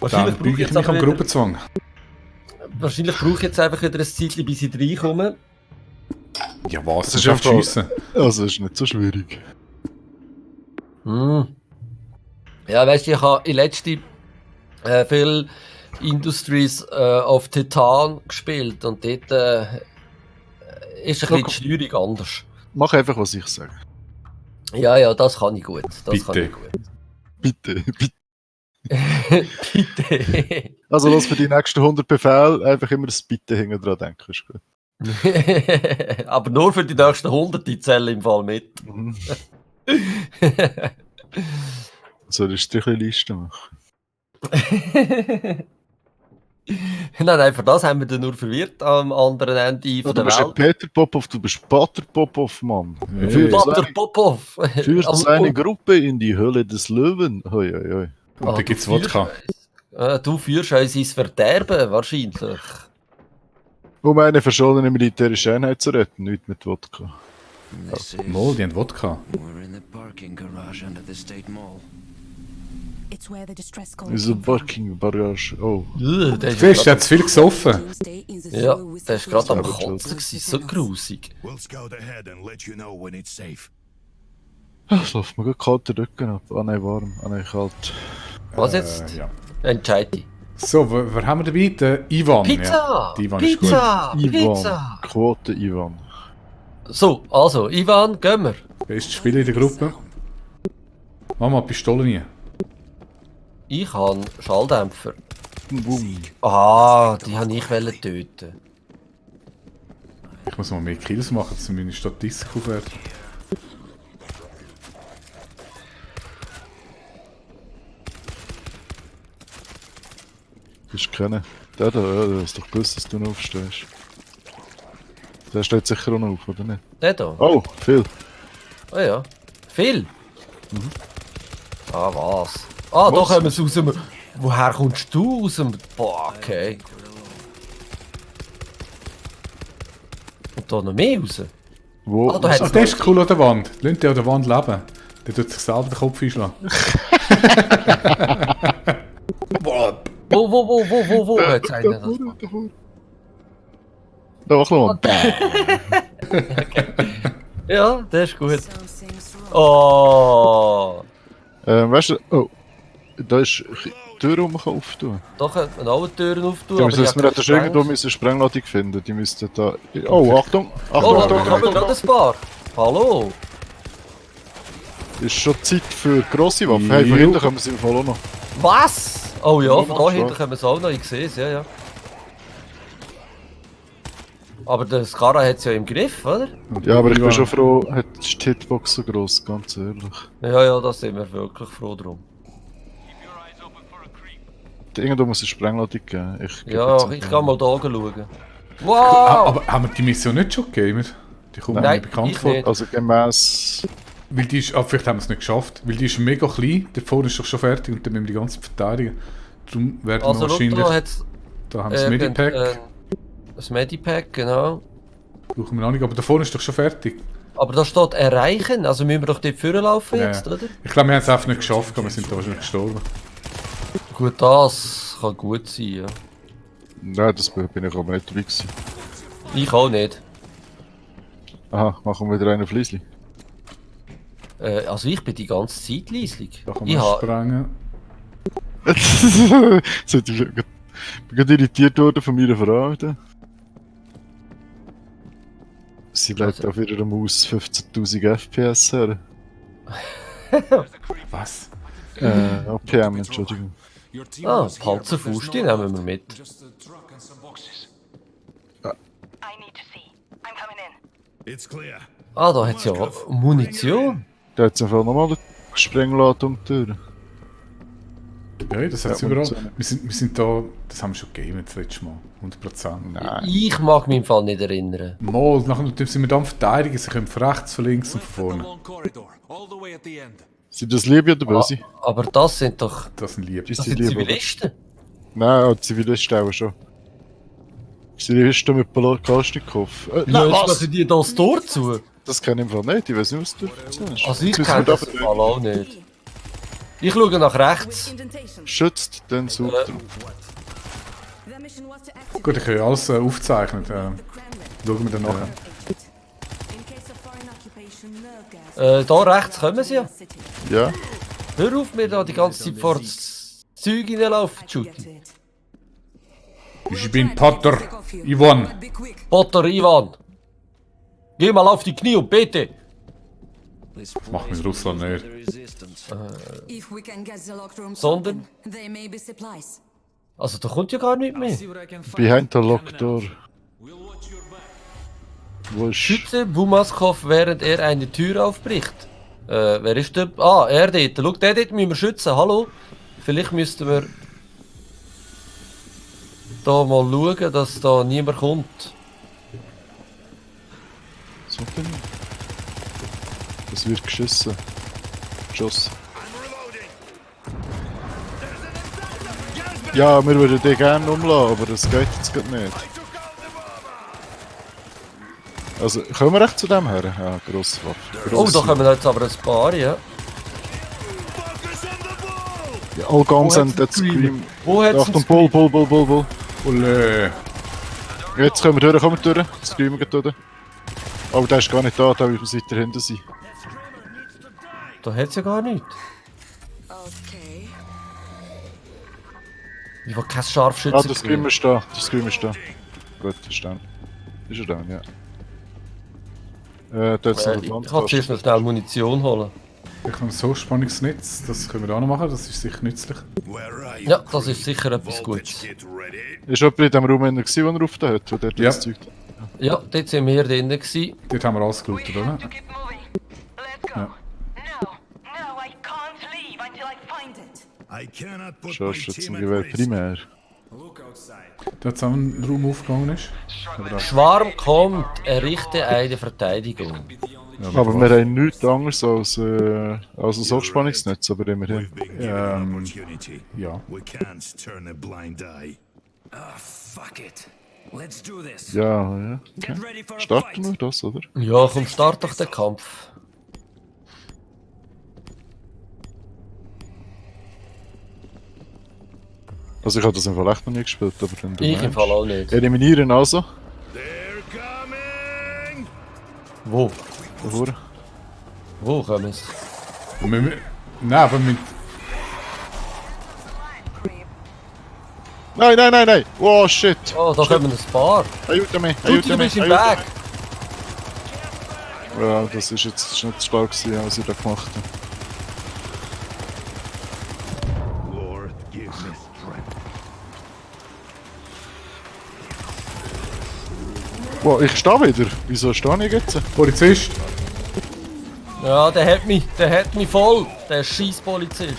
Dann büge ich mich am Gruppenzwang. Wahrscheinlich brauche ich jetzt einfach wieder ein Zeitchen, bis ich reinkomme. Ja was, Das das ist ist einfach einfach- schiessen. Also, ist nicht so schwierig. Hm. Ja, weißt du, ich habe in letzter viel Industries auf Titan gespielt und dort ist ein bisschen die Steuerung anders. Mach einfach, was ich sage. Ja, das kann ich gut. Das kann Bitte. ich gut. Bitte, bitte. Bitte. Also, lass für die nächsten 100 Befehle einfach immer das Bitte hinten dran denken. Ist gut. Aber nur für die nächsten 100 die Zelle im Fall mit. Mhm. Sollst du dir ein bisschen Liste machen? Nein, für das haben wir dann nur verwirrt am anderen Ende Ja, von du der bist Welt. nicht Peter Popov, du bist Pater Popov, Mann. Hey. Führst Pater eine, Popov. führst eine Gruppe in die Höhle des Löwen. Hoi, hoi, hoi. Und da gibt's Wodka. Du führst uns ins Verderben, wahrscheinlich. Um eine verschollene militärische Einheit zu retten, nicht mit Wodka. This is... Mol, die haben Wodka. We're in the parking garage under the State Mall. It's where the distress call Ist ein came from. Parking Barrage. Oh. Der ist Siehst du, der hat zu viel gesoffen. Tuesday in the Ja, sewer with der ist gerade am Aber Kotzen gewesen, so grusig. We'll scout ahead and let you know when it's safe. Es läuft mir gut kalt den Rücken ab. Ah nein, warm. Ah nein, kalt. Was jetzt? Ja. Entscheid dich. So, wer haben wir dabei? Der Ivan. Pizza! Ja. Die Ivan ist gut. Pizza! Ivan. Pizza! Quote Ivan. So, also, Ivan, gehen wir. Beste Spieler in der Gruppe. Mach mal die Pistole rein. Ich habe Schalldämpfer. Boom. Ah, die habe ich wollen töten. Ich muss mal mehr Kills machen, dass meine Statistik aufwärts. Das ist keiner. Der da, ja, du hast doch gewusst, dass du noch aufstehst. Der steht sicher auch noch auf, oder nicht? Der da? Oh, viel. Ah ja. Viel? Ah, was? Ah, da Was? kommen sie aus dem... Woher kommst du aus dem... Boah, okay. Und da noch mehr raus? Wo? Ah, da hat's Ach, der ist cool an der Wand. Lass den an der Wand leben. Der tut sich selber den Kopf einschlagen. Wo? Hat's einen das? Da, mach mal. Ja, der ist gut. Something's wrong. Oh. Weißt du, oh, da ist die Tür, die man auftun kann. Da könnte man alle Türen auftun. Wir aber müssen ich hab das keine irgendwo Spreng- eine Sprengladung finden. Die müssten da. Oh, Achtung! Oh, Achtung, da Achtung, kommen Achtung! gerade ein paar. Hallo. Ist schon Zeit für grosse Waffen. Hey, von Jo. hinten kommen sie im Fall auch noch. Was? Oh ja, von da schon. hinten können wir es auch noch. Ich sehe es, ja. Aber der Skara hat es ja im Griff, oder? Ja, aber ich bin Ivan. schon froh, ist die Hitbox so gross, ganz ehrlich. Ja, da sind wir wirklich froh drum. Irgendwo muss es eine Sprengladung geben. Ich gebe Ja, jetzt ich einfach kann mal. mal da schauen. Ah, Wow! aber haben wir die Mission nicht schon gegeben? Die kommt mir Nein, nicht bekannt ich vor. nicht. Also gemäss. Weil die ist, vielleicht haben wir es nicht geschafft. Weil die ist mega klein, der vorne ist doch schon fertig und dann müssen wir die ganze verteidigen. Darum werden wir Also, schau, wahrscheinlich... da hat es Da haben wir das Medipack. das Medipack, genau. Brauchen wir noch nicht, aber da vorne ist doch schon fertig. Aber da steht erreichen, also müssen wir doch dort vorlaufen Ja. jetzt, oder? Ich glaube, wir haben es einfach nicht geschafft, aber wir sind da wahrscheinlich gestorben. Gut, das kann gut sein, ja. Nein, das bin ich aber nicht dabei gewesen. Ich auch nicht. Aha, machen wir wieder einen Fliesli. Also ich bin die ganze Zeit leislich. Da kann Ich man habe sprengen. So, ich bin gerade irritiert worden von meiner Frau. Da. Sie bleibt Also- auf ihrer Maus 15.000 FPS her. Was? APM, Entschuldigung. Panzerfaust, die nehmen wir mit. I need to see. I'm coming in. It's clear. Ah, da hat es ja Munition. Da hat es einfach nochmal eine Sprengladung um die Tür. Ja, das hat es Ja, überall. und- Wir sind da... Das haben wir schon gegeben das letzte Mal. 100%. Nein. Ich mag mich im Fall nicht erinnern. Mal, nachher sind wir dann verteidigen. Sie können von rechts, von links und von vorne. Long corridor, all the way at the end. Sind das Liebe oder Böse? Aber das sind doch... Das sind lieb. Die Das sind sind lieb, oder? Zivilisten. Nein, die Zivilisten auch schon. Zivilisten mit Kalaschnikow. Ja, jetzt machen die da das Tor zu. Das kenne ich im Fall nicht, ich weiß nicht, was du erzählst. Also ich Jetzt müssen kenne wir das da- im Fall auch nicht. Ich schaue nach rechts. Schützt den Sucher. Gut, ich kann ja alles aufzeichnen. Schauen wir dann nachher. Da rechts kommen sie ja. Ja. Hör auf, mir da die ganze Zeit vor das Zeug reinlaufen zu shooten. Ich bin Potter. Ivan. Potter Ivan. Geh mal auf die Knie und bete. This Mach mit place Russland will nicht. need the resistance. So. Also da kommt ja gar nicht mehr. Behind the locked door. Wo ist... Schütze Bumaskov, während er eine Tür aufbricht. Wer ist der? Ah, er dort. Schau, der dort müssen wir schützen. Hallo? Vielleicht müssten wir da mal schauen, dass da niemand kommt. So denn? Es wird geschissen. Geschossen. Ja, wir würden den gerne umlassen, aber das geht jetzt gerade nicht. Also, kommen wir echt zu dem her? Ja, grosse Waffe. Oh, da kommen jetzt aber ein paar, ja. Ja, all guns Wo and hat's that einen scream. Wo hat's Achtung, einen Bull. Ole. Jetzt kommen wir durch. Das Screamen geht durch. Aber der ist gar nicht da, da will man dahinter sein. Da hat's ja gar nichts. Okay. Ich will kein Scharfschütze. Ah, der Screamer ist da. Gut, ist da. Ist er da, ja. Da hat's noch eine Ich kann Wandtasche. zuerst noch schnell Munition holen. Ich habe so Spannungsnetz, das können wir auch noch machen, das ist sicher nützlich. Where are you? Ja, das ist sicher etwas Gutes. Get ready. Ist jemand in dem Raum drin gewesen, wo er auf da hat, wo der Ja. das Zeug... Ja, dort sind wir drin gewesen. Dort haben wir alles gelootet, oder? To keep moving. Let's go. Ja. No, I can't leave until I find it. I cannot put my Schaust du jetzt team ein at Gewehr risk. primär? Da jetzt auch ein Raum aufgegangen ist. Aber da, Schwarm kommt, errichte eine Verteidigung. ja, Aber wir haben nichts anderes als ein Hochspannungsnetz, aber immerhin. We've been given an Ähm, opportunity. ja. We can't turn a blind eye. Ah, fuck it. Let's do this. Ja, ja. Get Okay. ready for a Starten fight. wir das, oder? Ja, komm, start doch den Kampf. Also ich habe das im Fall echt noch nie gespielt, aber dann... du Ich im meinst. Fall auch nicht. Eliminieren also. They're coming! Wo? Davor. Wo kommen sie? Und wir, nein, aber mit, Nein! Oh shit! Oh, da kommen ein paar. Aiutami! Du bist im Weg. Ja, das ist jetzt nicht so stark gewesen, was ich da gemacht habe. Lord, give me strength. Wow, ich stehe wieder. Wieso stehe ich jetzt? Polizist. Ja, der hat mich voll. Der scheiß Polizist.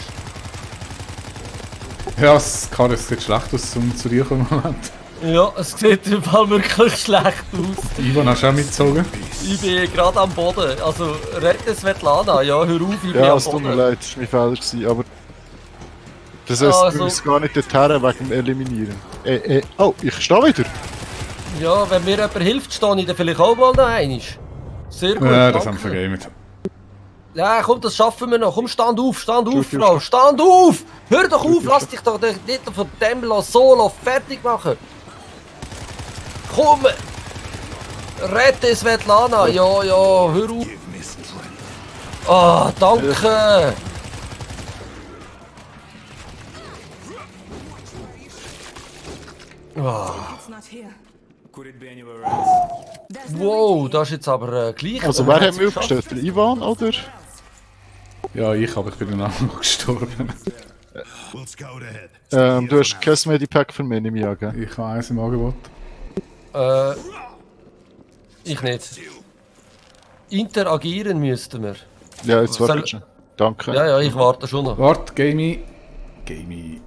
Ja, es kann jetzt nicht schlecht aus, um zu dir kommen. Moment. Ja, es sieht im Fall wirklich schlecht aus. Ivan, hast du auch mitgezogen? Ich bin gerade am Boden. Also, rette Svetlana. Ja, hör auf, ich bin Ja, am es tut mir Boden. leid, das war mein Fehler gewesen, aber... Das heißt, Also- du bist gar nicht dorthin wegen dem Eliminieren. Oh, ich stehe wieder! Ja, wenn mir jemand hilft, stehe ich dann vielleicht auch mal noch einmal. Sehr gut, Ja, das haben wir danke. vergamet. Ja, komm, das schaffen wir noch. Komm, stand auf, Tschüss, Frau. Stand auf! Hör doch auf, lass dich doch nicht von dem Solo fertig machen. Komm! Rette Svetlana! Ja, hör auf! Give me strength. Ah, danke! It's not here. Wow, das ist jetzt aber gleich. Also wer hat mich aufgestellt? Der Ivan, oder? Ja, aber ich bin dann auch noch gestorben. We'll scout ahead. Du hast kein Medipack für mich, nehme ich an, gell? Ich habe eins im Angebot. Ich nicht. Interagieren müssten wir. Ja, jetzt Soll- warte schon. Danke. Ja, ich warte schon noch. Warte, Gamey. Gamey.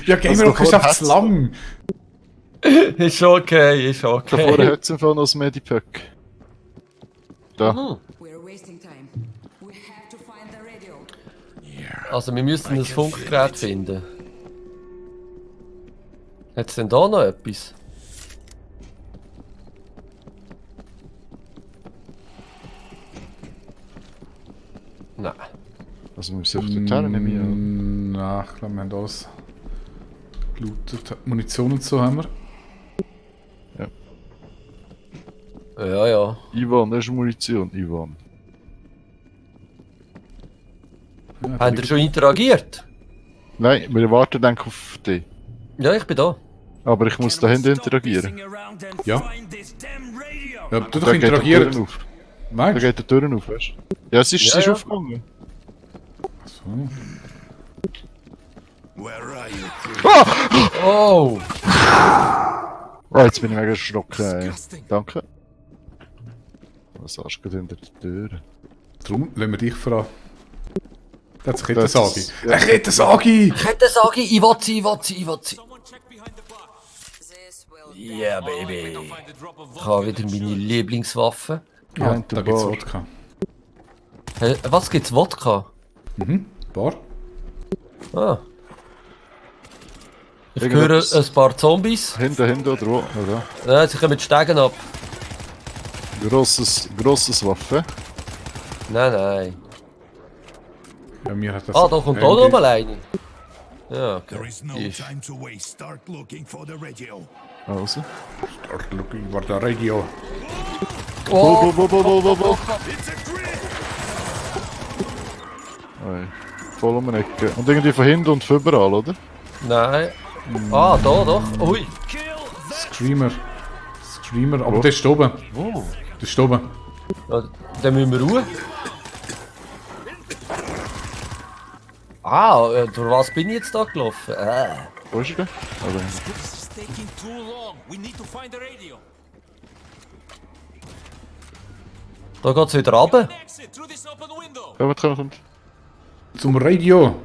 Ja, Gamer Also auch ist einfach zu lang. Ist okay, ist Davor okay. hat es im Fall noch das Medipack. Da. We're wasting time. We have to find the radio. Also wir müssen ein Funkgerät finden. Hat es denn da noch etwas? Also wir müssen einfach dorthin nehmen. Nein, ich glaube, wir haben alles gelootet. Munition und so haben wir. Ja, ja. Ivan, das ist Munition, Ivan. Ja, da Habt ihr liegt- schon interagiert? Nein, wir warten dann auf dich. Ja, ich bin da. Aber ich muss da hinten interagieren. Ja. Ja, du doch Da geht die Tür interagieren. auf. Da Meinst du? geht die Tür auf, weißt du? Ja, sie Ja, ist ja. aufgegangen. So. Where are you? Oh! Oh, jetzt bin ich mega erschrocken. Ey. Danke. Was hast du hinter der Tür? Darum lassen wir dich fragen. Da hat sich Das Kettensagi. ist- ja. Ein Kettensagi! Kettensagi, ich will sie. This will Yeah, baby. Ich habe wieder meine Lieblingswaffe. Ja, Behind the da gibt's bar. Wodka. Was gibt's? Wodka? Bar? Ah. Ich höre Irgendetwas- ein paar Zombies. Hinten oder wo? Oder? Ja, sie kommen die Stegen ab. Grosses Waffe. Nein. Ja, mir hat das... Ah, da kommt auch noch mal eine. Ja, There okay. is no Die ist- time to waste. Start looking for the radio. Also. Start looking for the radio. Oh, Bo. It's a grip! Ey. Voll um eine Ecke. Und irgendwie von hinten und von überall, oder? nein. Ah, da doch. Ui. Screamer. Aber der ist oben. Oh. Der ist oben. Ja, dann müssen wir ruhen. Ah, durch was bin ich jetzt da gelaufen? Wo ist er denn? Also, This is taking too long. We need to find the radio. Da geht's wieder runter. Exit through this open window. kommt. Zum Radio.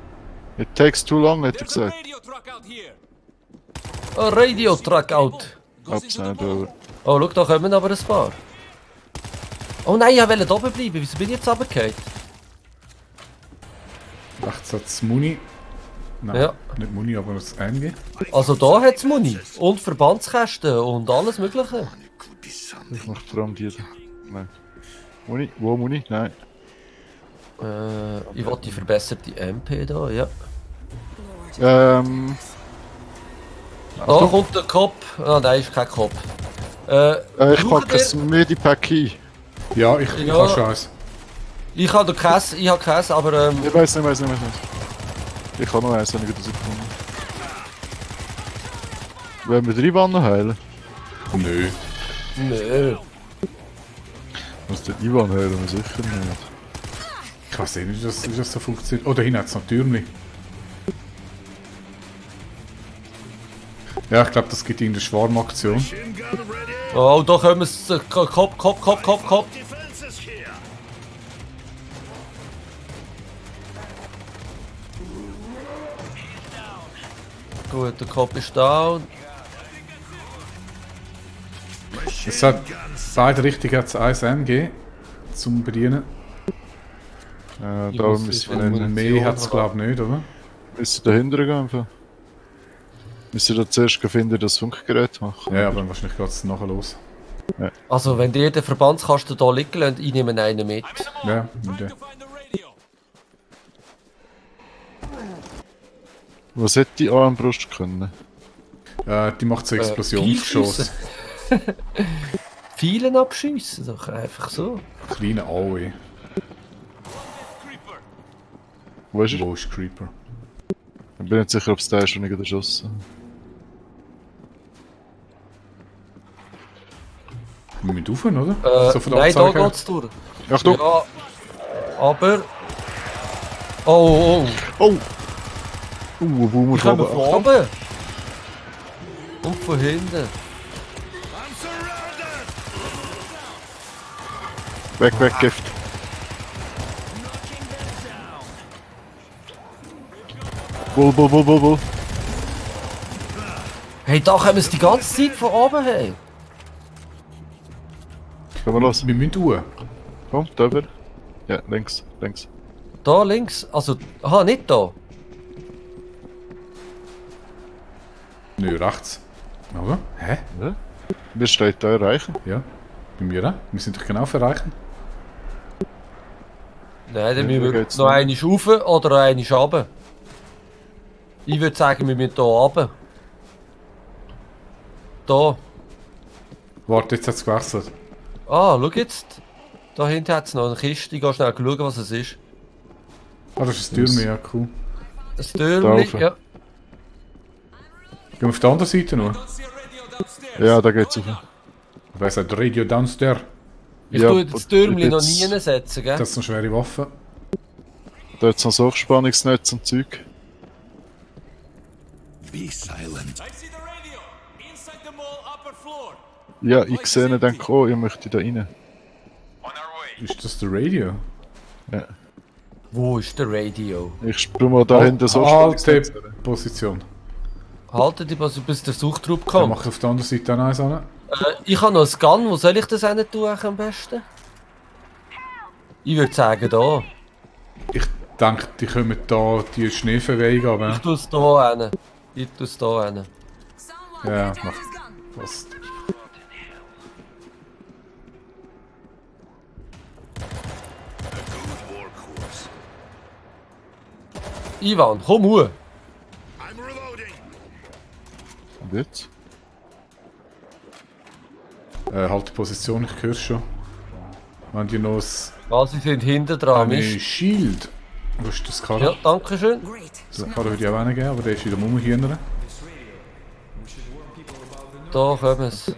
It takes too long, hat er There's a gesagt. radio truck out here. Ein Radio-Truck out. Goes into the Abschneiden, boat. aber. Oh, schau, da kommen aber ein paar. Oh nein, ich wollte oben bleiben. Wieso bin ich jetzt runtergefallen? Rechts hat es Muni. Nein, Ja. nicht Muni, aber das MG. Also da hat es Muni. Und Verbandskästen und alles mögliche. Ich mach vor allem die da. Nein. Muni? Wo Muni? Nein. Ich will die verbesserte MP da, ja. Da Da kommt der Kopf. Ah nein, ist kein Kopf. ich braucht packe ein Medipack ein. Ja, ich Ja. kann schon eins. Ich habe Käse, aber Ich weiß nicht. Ich kann noch eins, wenn ich das gefunden. Wollen wir 3 Wannen heilen? Nö. nö. Was den Ivan heilen wir sicher nicht. Ich weiß eh nicht, wie das so funktioniert. Oh, da hinten hat es noch Türmli. Ja, ich glaube, das gibt irgendeine Schwarmaktion. Machine gun ready. Oh, da kommen es. Kopf. Defenses here. Gut, der Kopf ist down. Es hat beide Richtungen hat's eins MG zum Bedienen. Da muss müssen sicher wir eine nicht. Mehr hat es glaube ich nicht, oder? Müssen dahinter gehen einfach. Müssen da zuerst finden, das Funkgerät machen. Ja, aber wahrscheinlich geht es nachher los. Also, wenn ihr den Verbandskasten hier liegen lasst, ich nehme einen mit. Ja, nicht. To find the radio. Was hätte die Armbrust können? Die macht so Explosionsgeschoss. Vielen abschiessen, doch einfach so. Kleine AOE. Creeper. Wo ist er? Wo ist Creeper? Ich bin nicht sicher, ob es der ist, schon nicht erschossen. Wir müssen rauf, oder? von der Nein, da Abzeichen her. geht's durch. Achtung! Ja, aber... Oh. Oh! Boomer Die kommen von von oben. oben. Und von hinten. I'm surrounded. Weg, Gift. Bull. Hey, da kommen sie die ganze Zeit von oben her. Gehen wir los. Wir müssen rauf. Komm, da über. Ja, links. Da links, also... Aha, nicht da. Nö, rechts. Oder? Hä? Wir steht da erreichen. Ja. Bei mir auch. Wir sind doch genau für erreichen. Nein, dann Ja, müssen da wir geht's noch nicht. eine rauf oder eine runter. Ich würde sagen, wir müssen hier runter. Da. Warte, jetzt hat es gewechselt. Ah, schau jetzt. Da hinten hat es noch eine Kiste. Ich gehe schnell schauen, was es ist. Ah, das ist ein Türme, ja, cool. Ein Da Türmchen, rauf. ja. Gehen wir auf der anderen Seite noch? Don't see a radio downstairs. Ja, da geht's auf. Wer sagt Radio Downstairs? Ich Ja, tue das Türmchen noch jetzt- nie setzen, gell? Das ist eine schwere Waffe. Da hat's noch so Hochspannungsnetz und Zeug. Be silent. I see the radio. Inside the mall, upper floor. Ja, ich sehe ihn dann auch, ich möchte da rein. Ist das der Radio? Ja. Wo ist der Radio? Ich spüre mal da hinten so Alte Hochspannungsnetz. Position. Haltet die, bis der Suchtrupp Dann kommt. mache ich auf der anderen Seite auch noch eins an. Ich habe noch einen Gun. Wo soll ich das hin tun am besten? Ich würde sagen, da. Ich denke, die kommen da die Schneeverwehung Ich ab. tue es hier hin. Ich tue es hier hin. Someone Ja, get mach. this gun. Passt. Ivan, komm hoch. I'm reloading. Und jetzt? Halt die Position, ich höre schon. Wenn die noch Sie sind hinten dran. ein Mist. Shield. Wo ist das Karre? Ja, danke schön. Great. Das Karre würde ich auch einen geben, aber der ist wieder Mummenhühner. Da kommen sie.